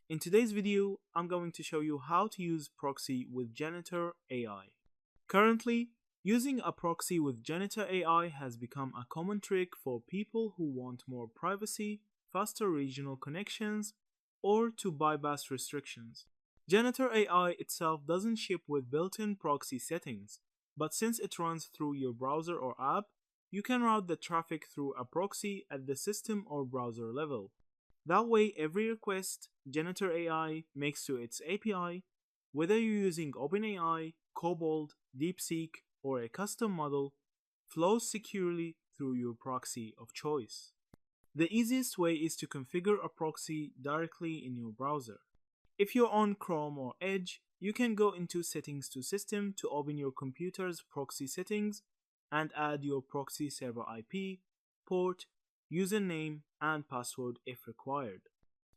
In today's video, I'm going to show you how to use Proxy with Janitor AI. Currently, using a proxy with Janitor AI has become a common trick for people who want more privacy, faster regional connections, or to bypass restrictions. Janitor AI itself doesn't ship with built-in proxy settings, but since it runs through your browser or app, you can route the traffic through a proxy at the system or browser level. That way, every request Janitor AI makes to its API, whether you're using OpenAI, Cobalt, DeepSeek, or a custom model, flows securely through your proxy of choice. The easiest way is to configure a proxy directly in your browser. If you're on Chrome or Edge, you can go into Settings to System to open your computer's proxy settings and add your proxy server IP, port, username, and password if required.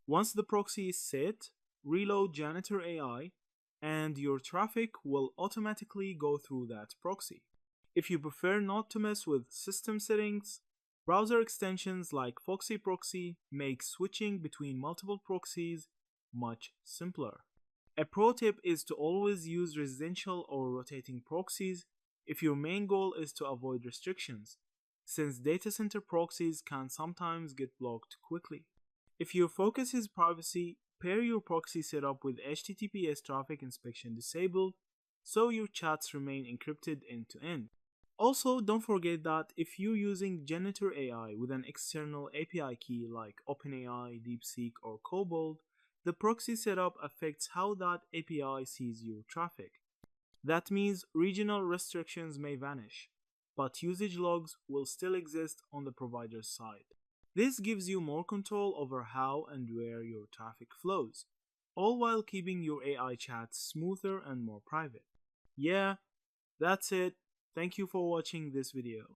Once the proxy is set, reload Janitor AI and your traffic will automatically go through that proxy. If you prefer not to mess with system settings, browser extensions like Foxy Proxy make switching between multiple proxies much simpler. A pro tip is to always use residential or rotating proxies if your main goal is to avoid restrictions, since data center proxies can sometimes get blocked quickly. If your focus is privacy, pair your proxy setup with HTTPS traffic inspection disabled so your chats remain encrypted end to end. Also, don't forget that if you're using Janitor AI with an external API key like OpenAI, DeepSeek, or Cobalt, the proxy setup affects how that API sees your traffic. That means regional restrictions may vanish, but usage logs will still exist on the provider's side. This gives you more control over how and where your traffic flows, all while keeping your AI chats smoother and more private. Yeah, that's it. Thank you for watching this video.